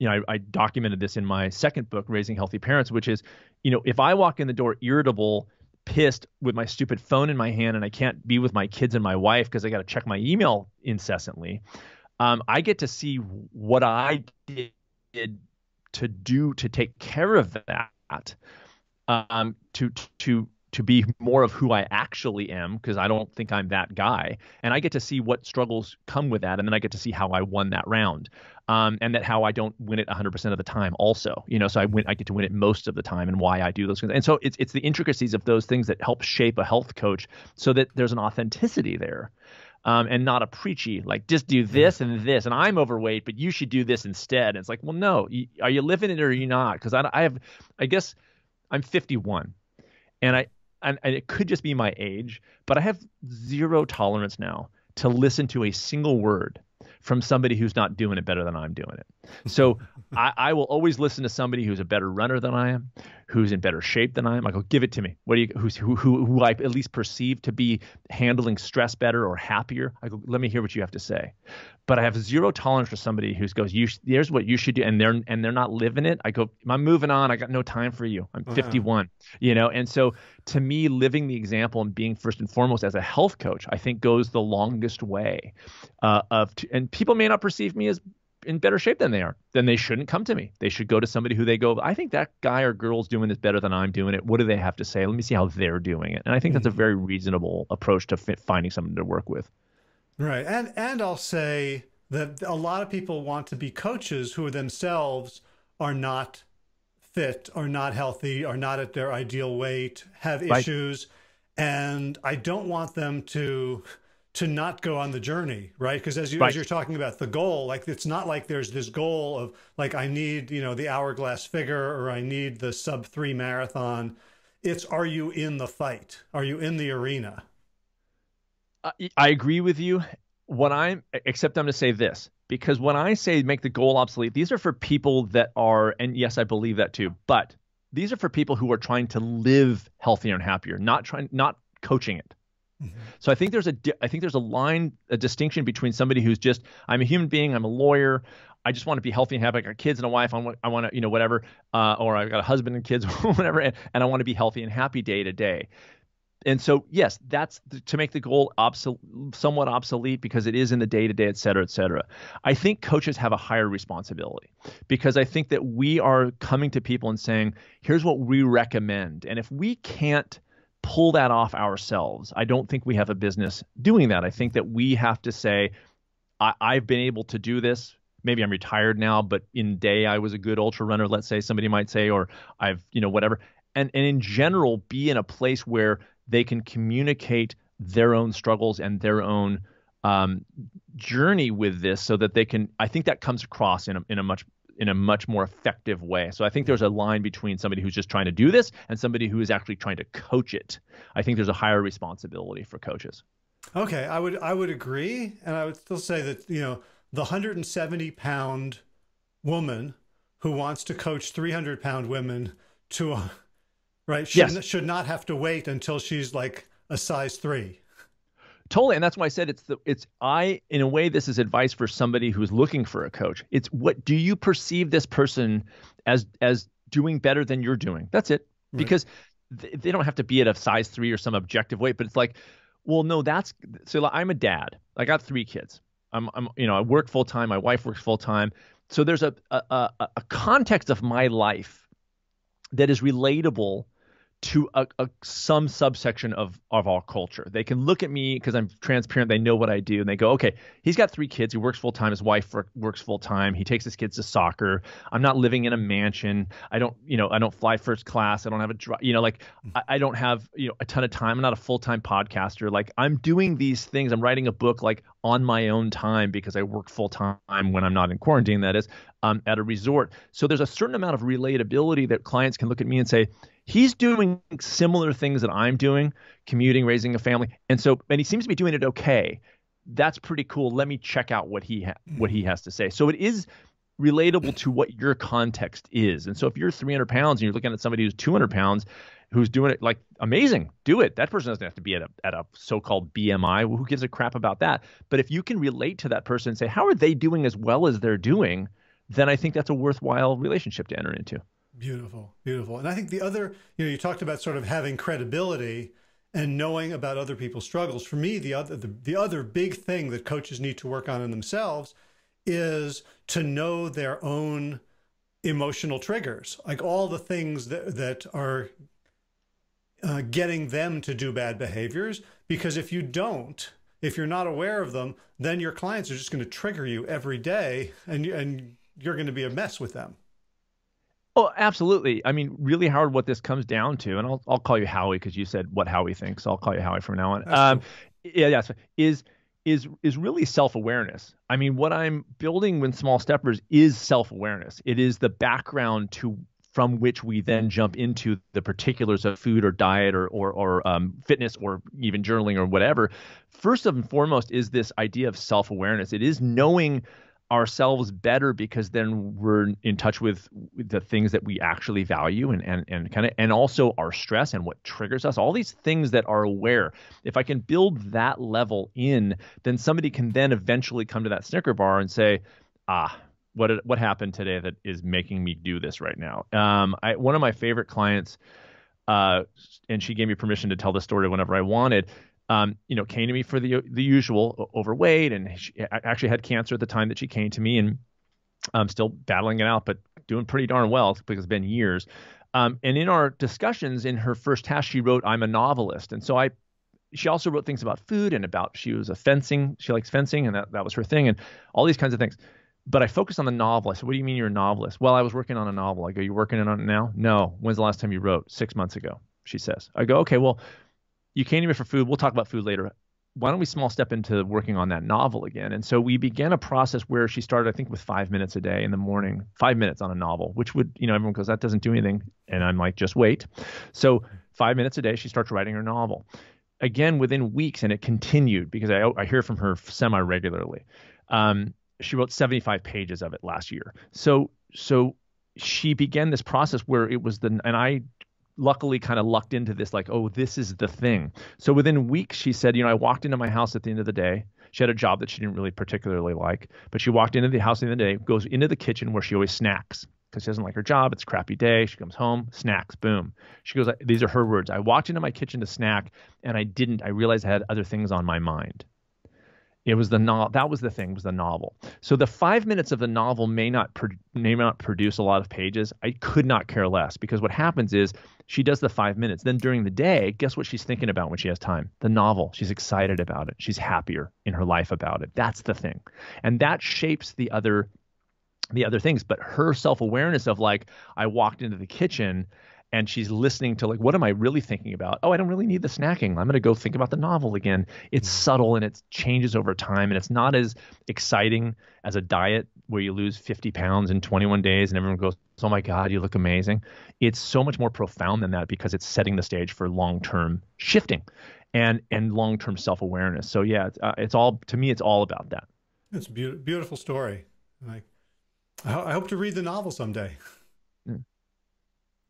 I documented this in my second book, Raising Healthy Parents, which is, if I walk in the door irritable, pissed with my stupid phone in my hand and I can't be with my kids and my wife because I got to check my email incessantly, I get to see what I did to do to take care of that, to be more of who I actually am, because I don't think I'm that guy. And I get to see what struggles come with that. And then I get to see how I won that round. And that how I don't win it 100% of the time also, so I get to win it most of the time, and why I do those things. And so it's the intricacies of those things that help shape a health coach so that there's an authenticity there. And not a preachy, like just do this and this, and I'm overweight, but you should do this instead. And it's like, well, no, are you living it or are you not? Because I guess I'm 51, and it could just be my age, but I have zero tolerance now to listen to a single word from somebody who's not doing it better than I'm doing it. So I will always listen to somebody who's a better runner than I am, who's in better shape than I am. I go, give it to me. Who I at least perceive to be handling stress better or happier. I go, let me hear what you have to say. But I have zero tolerance for somebody who goes, here's what you should do, and they're not living it. I go, I'm moving on. I got no time for you. I'm 51. And so to me, living the example and being first and foremost as a health coach, I think goes the longest way and people may not perceive me as in better shape than they are. Then they shouldn't come to me. They should go to somebody who they go, I think that guy or girl's doing this better than I'm doing it. What do they have to say? Let me see how they're doing it. And I think that's a very reasonable approach to finding someone to work with. Right. And I'll say that a lot of people want to be coaches who themselves are not fit, are not healthy, are not at their ideal weight, have issues. And I don't want them to not go on the journey, right? Because as you're talking about the goal, like it's not like there's this goal of like, I need, the hourglass figure, or I need the sub-3 marathon. It's, are you in the fight? Are you in the arena? I agree with you. Except I'm going to say this, because when I say make the goal obsolete, these are for people that are, and yes, I believe that too, but these are for people who are trying to live healthier and happier, not coaching it. Mm-hmm. So I think there's a distinction between somebody who's just, I'm a human being, I'm a lawyer, I just want to be healthy and happy. I got kids and a wife, I want to, whatever, or I got a husband and kids, whatever, and I want to be healthy and happy day to day. And so, yes, that's to make the goal somewhat obsolete, because it is in the day-to-day, et cetera, et cetera. I think coaches have a higher responsibility, because I think that we are coming to people and saying, here's what we recommend. And if we can't pull that off ourselves, I don't think we have a business doing that. I think that we have to say, I've been able to do this. Maybe I'm retired now, but in day I was a good ultra runner, let's say somebody might say, or I've, whatever. And in general, be in a place where they can communicate their own struggles and their own journey with this, so that they can, I think that comes across in a much more effective way. So I think there's a line between somebody who's just trying to do this and somebody who is actually trying to coach it. I think there's a higher responsibility for coaches. Okay, I would agree, and I would still say that the 170-pound woman who wants to coach 300-pound women to should not have to wait until she's like a size 3. Totally. And that's why I said in a way, this is advice for somebody who's looking for a coach. It's, what do you perceive this person as doing better than you're doing? That's it. Right. Because they don't have to be at a size 3 or some objective weight, but it's like, well, no, so I'm a dad. I got 3 kids. I work full time. My wife works full time. So there's a context of my life that is relatable to some subsection of our culture. They can look at me because I'm transparent. They know what I do, and they go, okay, he's got 3 kids. He works full time. His wife works full time. He takes his kids to soccer. I'm not living in a mansion. I don't fly first class. I don't have I don't have a ton of time. I'm not a full time podcaster. Like, I'm doing these things. I'm writing a book like on my own time because I work full time when I'm not in quarantine. That is, at a resort. So there's a certain amount of relatability that clients can look at me and say, he's doing similar things that I'm doing, commuting, raising a family. And he seems to be doing it okay. That's pretty cool. Let me check out what he has to say. So it is relatable to what your context is. And so if you're 300 pounds and you're looking at somebody who's 200 pounds, who's doing it, like, amazing, do it. That person doesn't have to be at a so-called BMI. Who gives a crap about that? But if you can relate to that person and say, how are they doing as well as they're doing? Then I think that's a worthwhile relationship to enter into. Beautiful, beautiful. And I think the other, you talked about sort of having credibility and knowing about other people's struggles. For me, the other big thing that coaches need to work on in themselves is to know their own emotional triggers, like all the things that are getting them to do bad behaviors. Because if you don't, if you're not aware of them, then your clients are just going to trigger you every day, and you're going to be a mess with them. Oh, absolutely. I mean, really, Howard, what this comes down to, and I'll call you Howie because you said what Howie thinks, so I'll call you Howie from now on. Cool. Yeah, is really self-awareness. I mean, what I'm building with Small Steppers is self-awareness. It is the background from which we then jump into the particulars of food or diet or fitness or even journaling or whatever. First and foremost is this idea of self-awareness. It is knowing ourselves better, because then we're in touch with the things that we actually value and also our stress and what triggers us, all these things that are aware. If I can build that level in, then somebody can then eventually come to that Snicker bar and say, what happened today that is making me do this right now? One of my favorite clients, and she gave me permission to tell the story whenever I wanted, came to me for the usual, overweight, and she actually had cancer at the time that she came to me, and I'm still battling it out, but doing pretty darn well because it's been years. And in our discussions, in her first task, she wrote, "I'm a novelist." And so she also wrote things about food and about, she likes fencing, and that was her thing, and all these kinds of things. But I focused on the novel. I said, "What do you mean you're a novelist?" "Well, I was working on a novel." I go, "You working on it now?" "No." "When's the last time you wrote?" "6 months ago," she says. I go, "Okay, well, you came to me for food. We'll talk about food later. Why don't we small step into working on that novel again?" And so we began a process where she started, I think, with 5 minutes a day in the morning, 5 minutes on a novel, which would, everyone goes, "That doesn't do anything." And I'm like, "Just wait." So 5 minutes a day, she starts writing her novel. Again, within weeks, and it continued because I hear from her semi-regularly. She wrote 75 pages of it last year. So she began this process where it was and I luckily kind of lucked into this, like, oh, this is the thing. So within weeks, she said, I walked into my house at the end of the day. She had a job that she didn't really particularly like, but she walked into the house at the end of the day, goes into the kitchen where she always snacks because she doesn't like her job. It's a crappy day. She comes home, snacks, boom. She goes, these are her words: "I walked into my kitchen to snack, and I realized I had other things on my mind." It was that was the thing, was the novel. So the 5 minutes of the novel may not produce a lot of pages. I could not care less, because what happens is she does the 5 minutes. Then during the day, guess what she's thinking about when she has time? The novel. She's excited about it. She's happier in her life about it. That's the thing. And that shapes the other things. But her self-awareness of, like, I walked into the kitchen and she's listening to, like, what am I really thinking about? Oh, I don't really need the snacking. I'm going to go think about the novel again. It's subtle and it changes over time. And it's not as exciting as a diet where you lose 50 pounds in 21 days and everyone goes, "Oh my God, you look amazing." It's so much more profound than that, because it's setting the stage for long-term shifting and long-term self-awareness. So yeah, to me, it's all about that. It's a beautiful story. I hope to read the novel someday.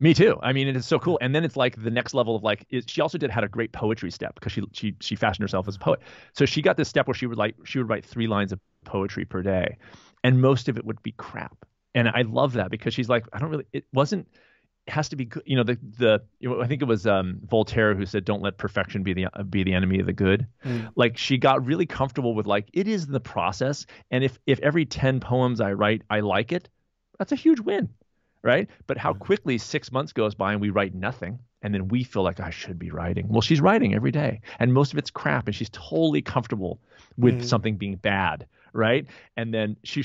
Me too. I mean, it is so cool. And then it's like the next level of, she also had a great poetry step, because she fashioned herself as a poet. So she got this step where she would write 3 lines of poetry per day, and most of it would be crap. And I love that, because she's like, it has to be good. I think it was Voltaire who said, "Don't let perfection be the enemy of the good." Like, she got really comfortable with, like, it is the process. And if every 10 poems I write, I like it, that's a huge win. Right? But how quickly 6 months goes by and we write nothing, and then we feel like, I should be writing. Well, she's writing every day, and most of it's crap, and she's totally comfortable with something being bad, right? And then she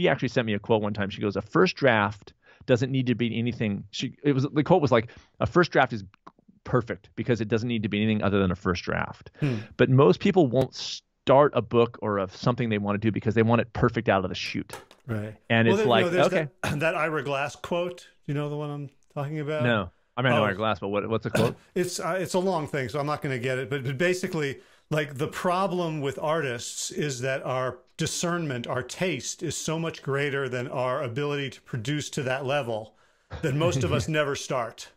actually sent me a quote one time. She goes, "A first draft doesn't need to be anything." The quote was like, "A first draft is perfect because it doesn't need to be anything other than a first draft." But most people won't start a book or of something they want to do because they want it perfect out of the chute. Right. And it's okay. That Ira Glass quote, you know the one I'm talking about? No. I mean, I know Ira Glass, but what's the quote? It's a long thing, so I'm not going to get it. But basically, like the problem with artists is that our discernment, our taste is so much greater than our ability to produce to that level that most of us never start,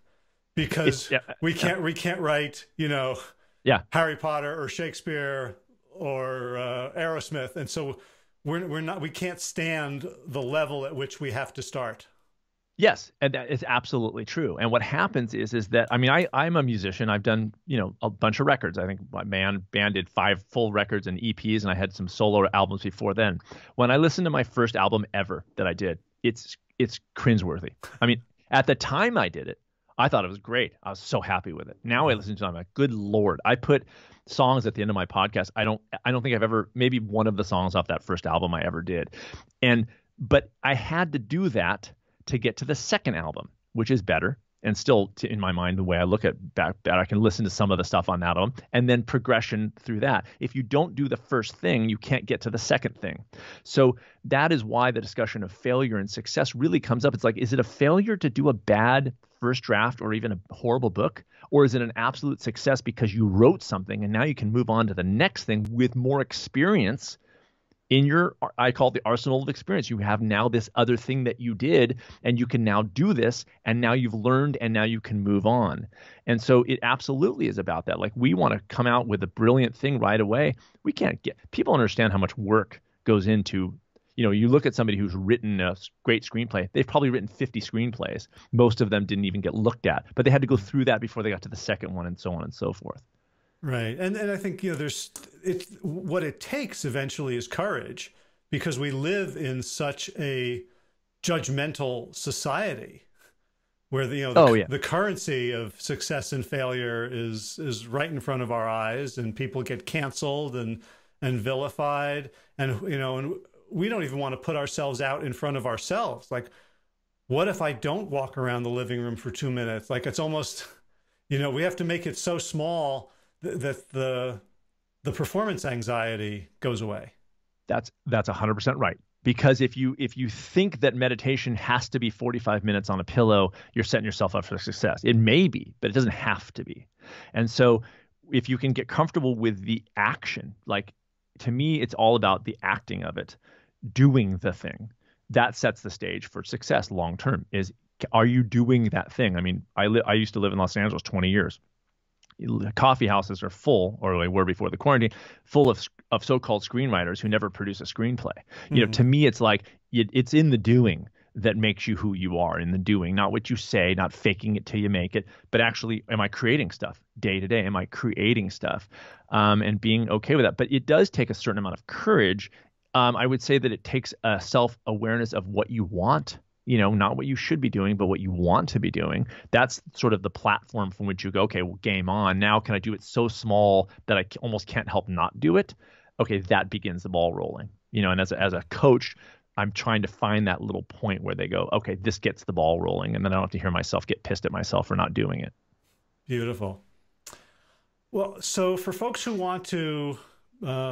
because we can't write, you know, Harry Potter or Shakespeare or Aerosmith. And so we can't stand the level at which we have to start. Yes, and that is absolutely true. And what happens is that, I mean, I'm a musician. I've done, you know, a bunch of records. I think my band did 5 full records and EPs, and I had some solo albums before then. When I listened to my first album ever that I did, it's cringeworthy. I mean, at the time I did it, I thought it was great. I was so happy with it. Now I listen to it, I'm like, good Lord. I put songs at the end of my podcast. I don't think I've ever, maybe one of the songs off that first album I ever did. But I had to do that to get to the second album, which is better. And still, in my mind, the way I look at that, I can listen to some of the stuff on that album and then progression through that. If you don't do the first thing, you can't get to the second thing. So that is why the discussion of failure and success really comes up. It's like, is it a failure to do a bad first draft or even a horrible book? Or is it an absolute success because you wrote something and now you can move on to the next thing with more experience in your, I call it the arsenal of experience. You have now this other thing that you did, and you can now do this, and now you've learned, and now you can move on. And so it absolutely is about that. Like, we want to come out with a brilliant thing right away. We can't get, people understand how much work goes into, you know, you look at somebody who's written a great screenplay, they've probably written 50 screenplays. Most of them didn't even get looked at, but they had to go through that before they got to the second one, and so on and so forth. Right. And I think, you know, what it takes eventually is courage, because we live in such a judgmental society where the currency of success and failure is right in front of our eyes, and people get canceled and vilified. And, you know, and we don't even want to put ourselves out in front of ourselves. Like, what if I don't walk around the living room for 2 minutes? Like, it's almost, you know, we have to make it so small that the performance anxiety goes away. That's 100% right. Because if you think that meditation has to be 45 minutes on a pillow, you're setting yourself up for success. It may be, but it doesn't have to be. And so if you can get comfortable with the action, like, to me, it's all about the acting of it, doing the thing. That sets the stage for success long term. Are you doing that thing? I mean, I used to live in Los Angeles 20 years. Coffee houses are full, or they were before the quarantine, full of so-called screenwriters who never produce a screenplay. You know, to me, it's like it's in the doing that makes you who you are, in the doing, not what you say, not faking it till you make it, but actually, am I creating stuff day to day? Am I creating stuff, and being okay with that? But it does take a certain amount of courage. I would say that it takes a self-awareness of what you want. You know, not what you should be doing, but what you want to be doing. That's sort of the platform from which you go, okay, well, game on. Now, can I do it so small that I almost can't help not do it? Okay, that begins the ball rolling. You know, and as a coach, I'm trying to find that little point where they go, okay, this gets the ball rolling. And then I don't have to hear myself get pissed at myself for not doing it. Beautiful. Well, so for folks who want to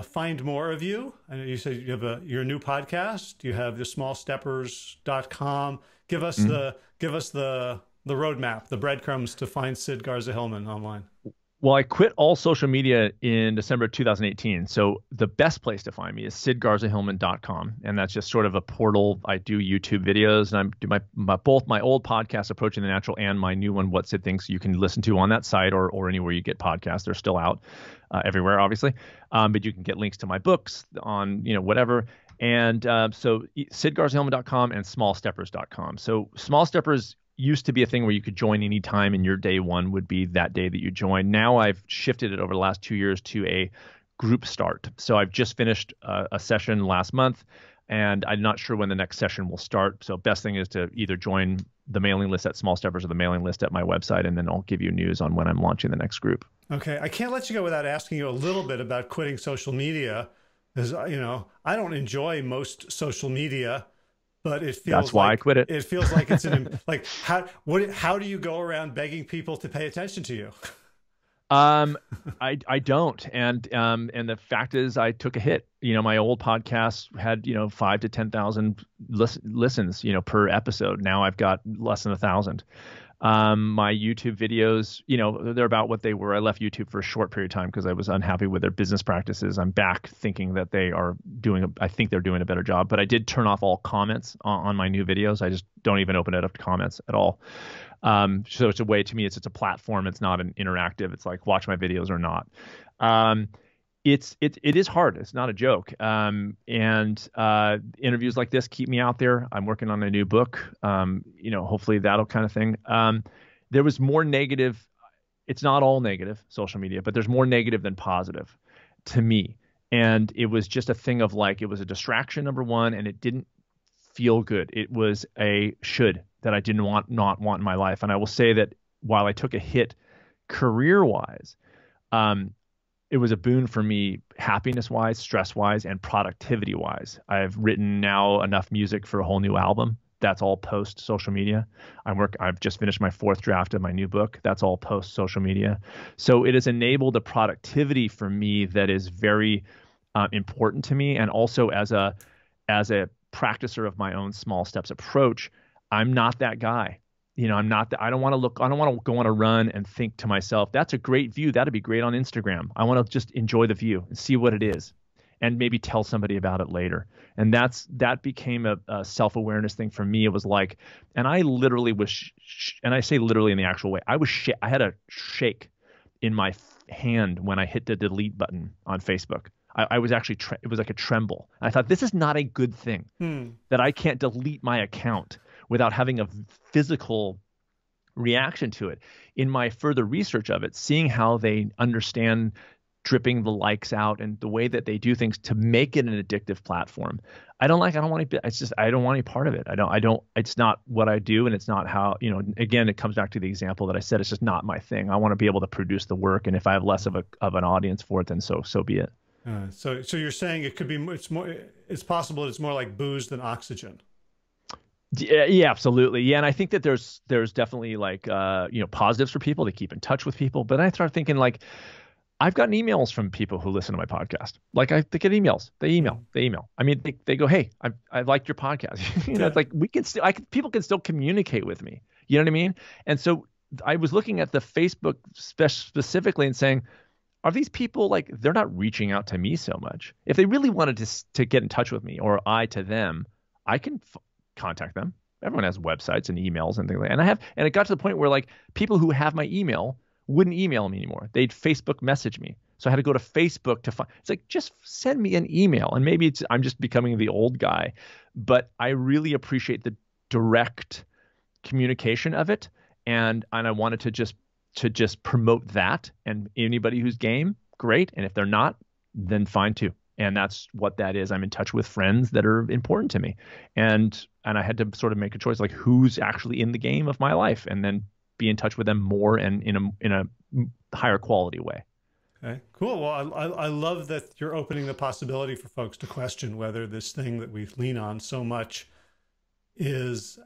find more of you, I know you said you have your new podcast, you have the smallsteppers.com. Give us the roadmap, the breadcrumbs to find Sid Garza-Hillman online. Well, I quit all social media in December 2018. So the best place to find me is sidgarzahillman.com. And that's just sort of a portal. I do YouTube videos, and I do both my old podcast, Approaching the Natural, and my new one, What Sid Thinks, you can listen to on that site or anywhere you get podcasts. They're still out everywhere, obviously. But you can get links to my books on, you know, whatever. And so sidgarzahillman.com and smallsteppers.com. So Small Steppers used to be a thing where you could join any time, and your day one would be that day that you join. Now I've shifted it over the last 2 years to a group start. So I've just finished a session last month, and I'm not sure when the next session will start. So best thing is to either join the mailing list at Small Steppers or the mailing list at my website, and then I'll give you news on when I'm launching the next group. Okay. I can't let you go without asking you a little bit about quitting social media, because, you know, I don't enjoy most social media. But it feels that's why I quit it. It feels like it's like how do you go around begging people to pay attention to you? I don't, and the fact is, I took a hit. You know, my old podcast had 5,000 to 10,000 listens, per episode. Now I've got less than 1,000. My YouTube videos, they're about what they were. I left YouTube for a short period of time because I was unhappy with their business practices. I'm back thinking that I think they're doing a better job, but I did turn off all comments on my new videos. I just don't even open it up to comments at all. So it's a way, to me, it's a platform. It's not an interactive. It's like watch my videos or not. It is hard. It's not a joke. And interviews like this keep me out there. I'm working on a new book. Hopefully that'll kind of thing. There was more negative. It's not all negative, social media, but there's more negative than positive to me. And it was just a thing of like, it was a distraction, number one, and it didn't feel good. It was a should that I didn't not want in my life. And I will say that while I took a hit career-wise, it was a boon for me happiness-wise, stress-wise, and productivity-wise. I've written now enough music for a whole new album. That's all post social media. I've just finished my 4th draft of my new book. That's all post social media. So it has enabled a productivity for me that is very important to me. And also as a practicer of my own small steps approach, I'm not that guy. I don't want to go on a run and think to myself, that's a great view. That'd be great on Instagram. I want to just enjoy the view and see what it is and maybe tell somebody about it later. And that became a self-awareness thing for me. It was like, and I literally was, and I say literally in the actual way, I had a shake in my hand when I hit the delete button on Facebook. I was actually, it was like a tremble. I thought, this is not a good thing that I can't delete my account without having a physical reaction to it. In my further research of it, seeing how they understand dripping the likes out and the way that they do things to make it an addictive platform. I don't want any part of it. It's not what I do. And it's not how, again, it comes back to the example that I said, it's just not my thing. I want to be able to produce the work. And if I have less of an audience for it, then so be it. So you're saying it's possible that it's more like booze than oxygen. Yeah, absolutely. Yeah. And I think that there's definitely like, positives for people to keep in touch with people. But I started thinking like, I've gotten emails from people who listen to my podcast. Like they get emails, they email. I mean, they go, hey, I liked your podcast. It's like people can still communicate with me. You know what I mean? And so I was looking at the Facebook specifically and saying, are these people like, they're not reaching out to me so much. If they really wanted to get in touch with me or I to them, I can contact them. Everyone has websites and emails and things like that. And it got to the point where like people who have my email wouldn't email me anymore. They'd Facebook message me. So I had to go to Facebook to find, it's like, just send me an email. And maybe I'm just becoming the old guy, but I really appreciate the direct communication of it. And I wanted to just promote that, and anybody who's game, great. And if they're not, then fine too. And that's what that is. I'm in touch with friends that are important to me. And I had to sort of make a choice, like who's actually in the game of my life, and then be in touch with them more and in a higher quality way. Okay, cool. Well, I love that you're opening the possibility for folks to question whether this thing that we lean on so much is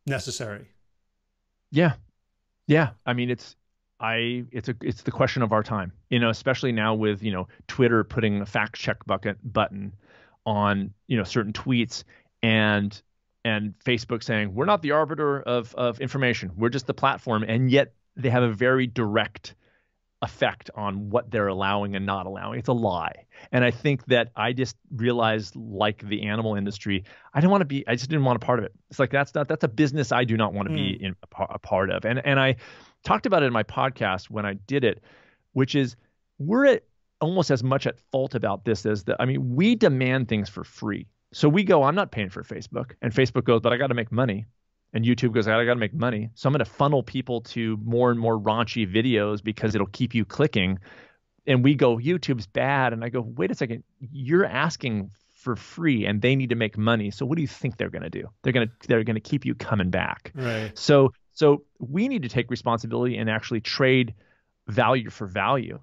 necessary. Yeah. Yeah. I mean, it's the question of our time, especially now with, Twitter putting a fact check button on, certain tweets and Facebook saying, we're not the arbiter of information. We're just the platform. And yet they have a very direct effect on what they're allowing and not allowing. It's a lie. And I think that I just realized, like the animal industry, I just didn't want a part of it. It's like, that's a business I do not want to be a part of. And I talked about it in my podcast when I did it, which is we're almost as much at fault about this as we demand things for free. So we go, I'm not paying for Facebook. And Facebook goes, but I got to make money. And YouTube goes, I got to make money. So I'm going to funnel people to more and more raunchy videos because it'll keep you clicking. And we go, YouTube's bad. And I go, wait a second, you're asking for free and they need to make money. So what do you think they're going to do? They're going to keep you coming back. Right. So we need to take responsibility and actually trade value for value.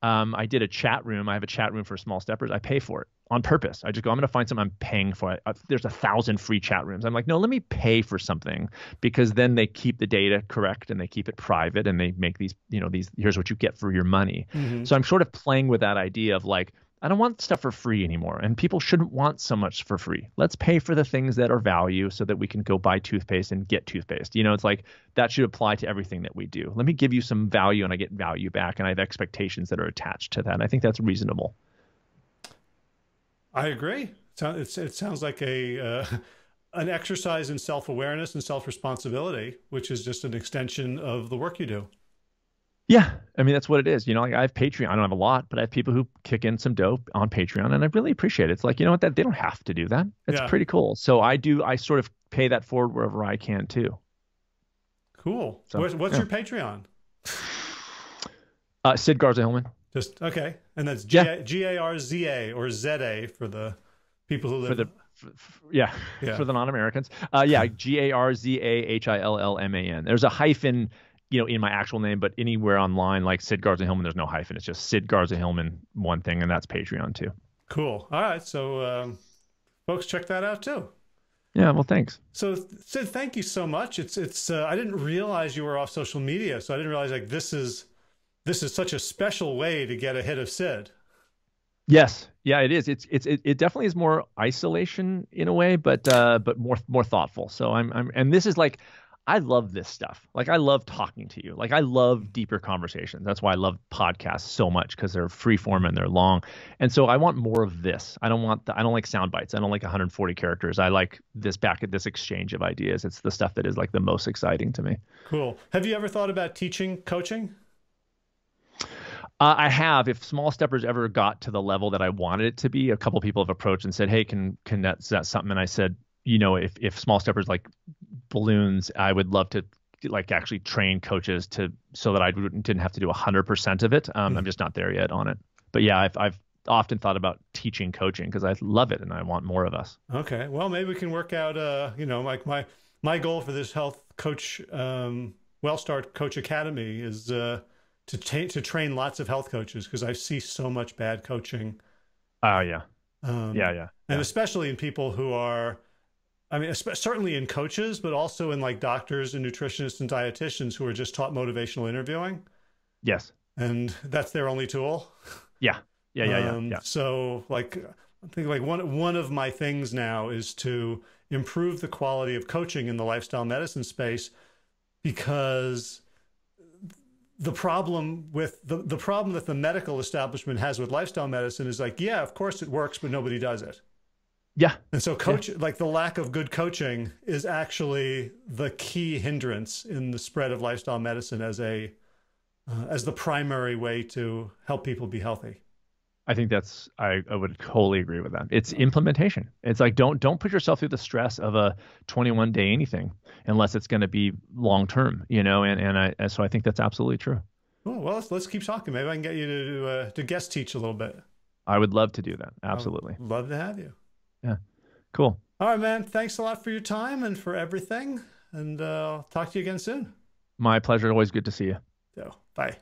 I did a chat room. I have a chat room for small steppers. I pay for it on purpose. I just go, I'm going to find something I'm paying for it. There's 1,000 free chat rooms. I'm like, no, let me pay for something, because then they keep the data correct and they keep it private and they make these, here's what you get for your money. Mm-hmm. So I'm sort of playing with that idea of like, I don't want stuff for free anymore. And people shouldn't want so much for free. Let's pay for the things that are value so that we can go buy toothpaste and get toothpaste. You know, it's like that should apply to everything that we do. Let me give you some value and I get value back, and I have expectations that are attached to that. And I think that's reasonable. I agree. It sounds like an exercise in self-awareness and self-responsibility, which is just an extension of the work you do. Yeah, I mean, that's what it is. You know, like I have Patreon. I don't have a lot, but I have people who kick in some dough on Patreon, and I really appreciate it. It's like, you know what, that they don't have to do that. It's pretty cool. So I sort of pay that forward wherever I can too. Cool. So, what's your Patreon? Sid Garza-Hillman. Just okay. And that's Garza or ZA for the people who live for the non-Americans. Garzahillman. There's a hyphen, you know, in my actual name, but anywhere online like Sid Garza-Hillman, there's no hyphen. It's just Sid Garza-Hillman, one thing, and that's Patreon too. Cool. All right. So folks, check that out too. Yeah, well, thanks. So Sid, thank you so much. It's I didn't realize you were off social media, so I didn't realize like this is such a special way to get a hit of Sid. Yes. Yeah, it is. It definitely is more isolation in a way, but more thoughtful. So and this is like, I love this stuff. Like, I love talking to you. Like, I love deeper conversations. That's why I love podcasts so much, because they're free form and they're long. And so I want more of this. I don't like sound bites. I don't like 140 characters. I like this exchange of ideas. It's the stuff that is like the most exciting to me. Cool. Have you ever thought about teaching coaching? I have. If Small Steppers ever got to the level that I wanted it to be, a couple people have approached and said, hey, can that something? And I said, you know, if Small Steppers like balloons, I would love to like actually train coaches so that I didn't have to do 100% of it. I'm just not there yet on it. But yeah, I've often thought about teaching coaching because I love it and I want more of us. Okay. Well, maybe we can work out, you know, like my goal for this health coach, WellStart Coach Academy is to train lots of health coaches, because I see so much bad coaching. Oh, yeah. And especially in people who are, I mean, certainly in coaches, but also in like doctors and nutritionists and dietitians who are just taught motivational interviewing. Yes. And that's their only tool. Yeah. Yeah. So like, I think like one of my things now is to improve the quality of coaching in the lifestyle medicine space, because the problem that the medical establishment has with lifestyle medicine is like, yeah, of course it works, but nobody does it. Yeah. And so like the lack of good coaching is actually the key hindrance in the spread of lifestyle medicine as the primary way to help people be healthy. I think I would totally agree with that. It's implementation. It's like, don't put yourself through the stress of a 21-day anything unless it's going to be long-term, you know? And so I think that's absolutely true. Cool. Well, let's keep talking. Maybe I can get you to guest teach a little bit. I would love to do that. Absolutely. I'd love to have you. Yeah. Cool. All right, man. Thanks a lot for your time and for everything. And I'll talk to you again soon. My pleasure. Always good to see you. So, bye.